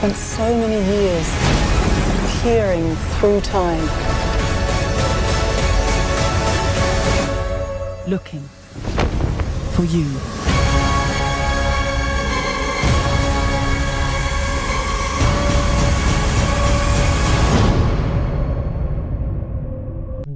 spent so many years peering through time, looking for you.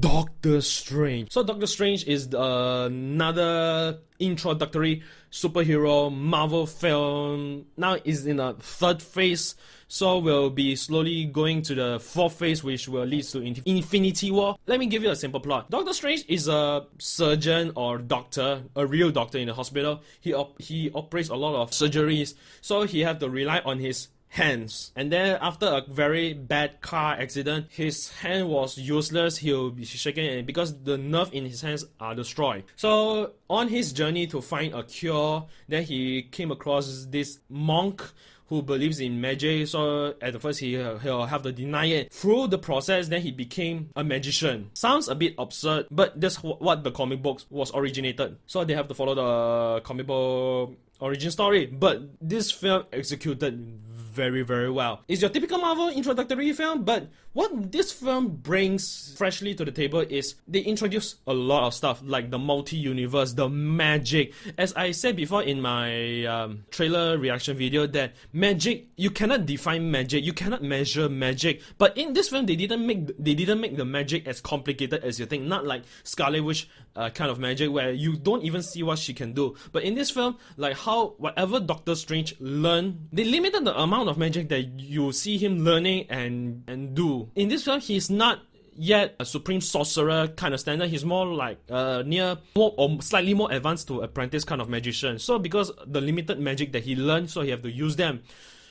Doctor Strange. So Doctor Strange is another introductory superhero Marvel film. Now is in a third phase, so we'll be slowly going to the fourth phase, which will lead to Infinity War. Let me give you a simple plot. Doctor Strange is a surgeon or doctor, a real doctor in the hospital. He operates a lot of surgeries, so he have to rely on his hands. And then after a very bad car accident, his hand was useless. He'll be shaking, and because the nerve in his hands are destroyed. So on his journey to find a cure, then he came across this monk who believes in magic. So at the first he'll have to deny it. Through the process, then he became a magician. Sounds a bit absurd, but that's what the comic books was originated. So they have to follow the comic book origin story. But this film executed very, very well. It's your typical Marvel introductory film, but what this film brings freshly to the table is they introduce a lot of stuff like the multi-universe, the magic. As I said before in my trailer reaction video, that magic, you cannot define magic, you cannot measure magic. But in this film, they didn't make the magic as complicated as you think. Not like Scarlet Witch kind of magic where you don't even see what she can do. But in this film, like how whatever Doctor Strange learned, they limited the amount of magic that you see him learning and do. In this film, he's not yet a supreme sorcerer kind of standard. He's more like near more or slightly more advanced to apprentice kind of magician. So because the limited magic that he learned, so he have to use them.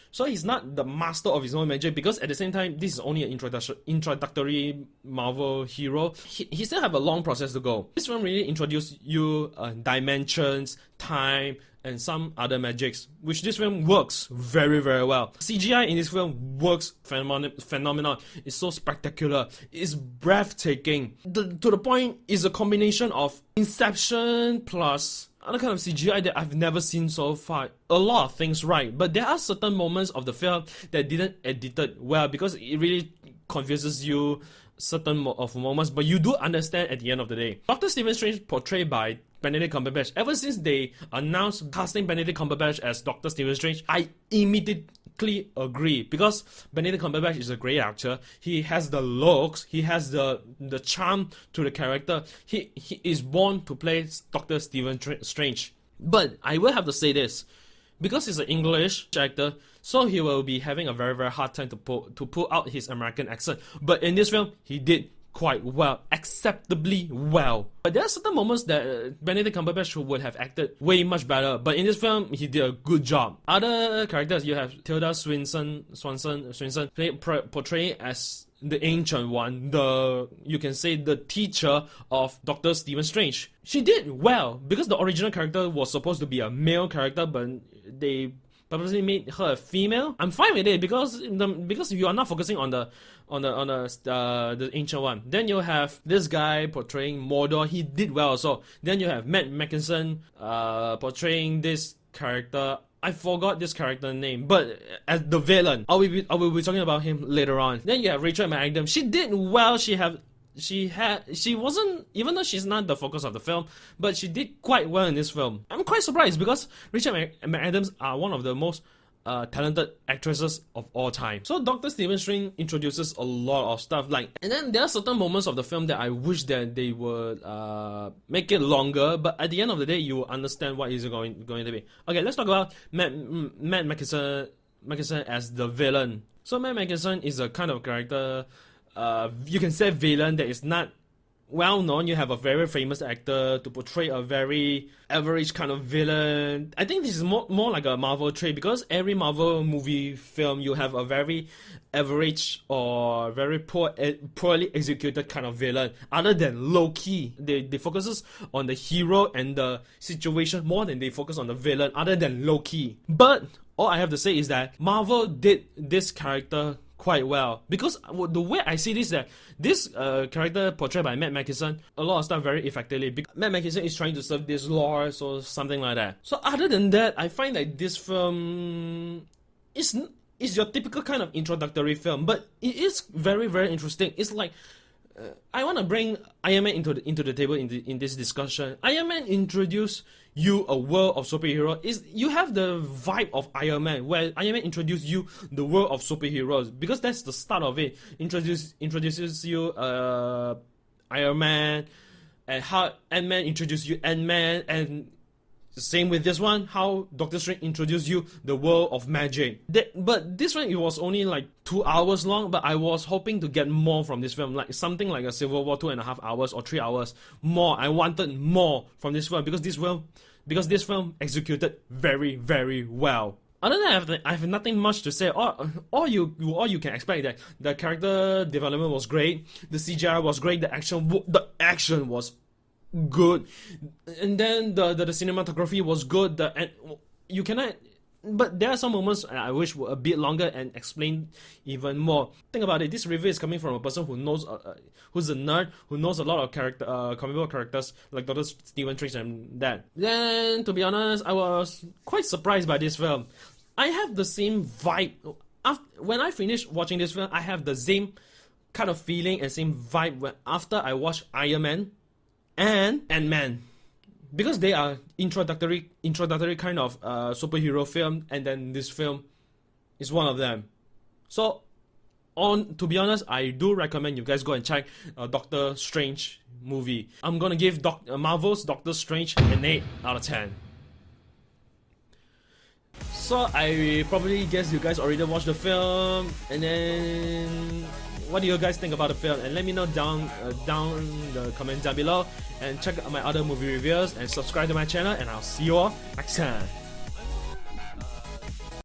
So he's not the master of his own magic, because at the same time, this is only an introductory Marvel hero. He still have a long process to go. This film really introduced you dimensions, time, and some other magics, which this film works very, very well. CGI in this film works phenomenal. It's so spectacular. It's breathtaking. To the point, it's a combination of Inception plus other kind of CGI that I've never seen so far. A lot of things right, but there are certain moments of the film that didn't edit it well, because it really confuses you certain of moments, but you do understand at the end of the day. Dr. Strange portrayed by Benedict Cumberbatch. Ever since they announced casting Benedict Cumberbatch as Dr. Strange, I immediately agree, because Benedict Cumberbatch is a great actor. He has the looks, he has the charm to the character. He is born to play Dr. Strange. But I will have to say this, because he's an English actor, so he will be having a very, very hard time to pull out his American accent. But in this film, he did quite well, acceptably well. But there are certain moments that Benedict Cumberbatch would have acted way much better. But in this film, he did a good job. Other characters, you have Tilda Swinton portrayed as the Ancient One, you can say the teacher of Dr. Stephen Strange. She did well, because the original character was supposed to be a male character, but they purposely made her a female. I'm fine with it, because you are not focusing on the Ancient One. Then you have this guy portraying Mordor. He did well also. Then you have Matt Mickelson portraying this character. I forgot this character name, but as the villain, I will be talking about him later on. Then you have Rachel McAdams. She did well. She wasn't, even though she's not the focus of the film, but she did quite well in this film. I'm quite surprised, because Rachel McAdams are one of the most talented actresses of all time. So Dr. Stephen Strange introduces a lot of stuff, and then there are certain moments of the film that I wish that they would make it longer, but at the end of the day, you will understand what is going to be. Okay, let's talk about Matt Mickelson as the villain. So Matt Mickelson is a kind of character, you can say villain, that is not well known. You have a very famous actor to portray a very average kind of villain. I think this is more like a Marvel trait, because every Marvel movie film, you have a very average or very poorly executed kind of villain. Other than Loki, they focuses on the hero and the situation more than they focus on the villain, other than Loki. But all I have to say is that Marvel did this character quite well, because the way I see this is that this character portrayed by Matt Mickelson, a lot of stuff very effectively. Matt Mickelson is trying to serve this lore, so something like that. So other than that, I find that this film is it's your typical kind of introductory film, but it is very, very interesting. It's like I want to bring Iron Man into the table in this discussion. Iron Man introduced you a world of superhero. You have the vibe of Iron Man, where Iron Man introduced you the world of superheroes, because that's the start of it. Introduces you Iron Man, and how Ant-Man introduced you Ant-Man, and same with this one, how Doctor Strange introduced you the world of magic. But this one, it was only like 2 hours long, but I was hoping to get more from this film, like something like a Civil War 2.5 hours or 3 hours more. I wanted more from this film because this film executed very, very well. Other than that, I have nothing much to say. All you can expect that the character development was great, the CGI was great, the action was good, and then the cinematography was good. You cannot, but there are some moments I wish were a bit longer and explained even more. Think about it. This review is coming from a person who knows, who's a nerd, who knows a lot of comic book characters like Dr. Strange and that. Then, to be honest, I was quite surprised by this film. I have the same vibe. When I finished watching this film, I have the same kind of feeling and same vibe after I watched Iron Man and Ant-Man, because they are introductory kind of superhero film, and then this film is one of them. So, to be honest, I do recommend you guys go and check Doctor Strange movie. I'm gonna give Marvel's Doctor Strange an 8 out of 10. So I probably guess you guys already watched the film, and then what do you guys think about the film? And let me know down the comments down below, and check out my other movie reviews, and subscribe to my channel, and I'll see you all next time.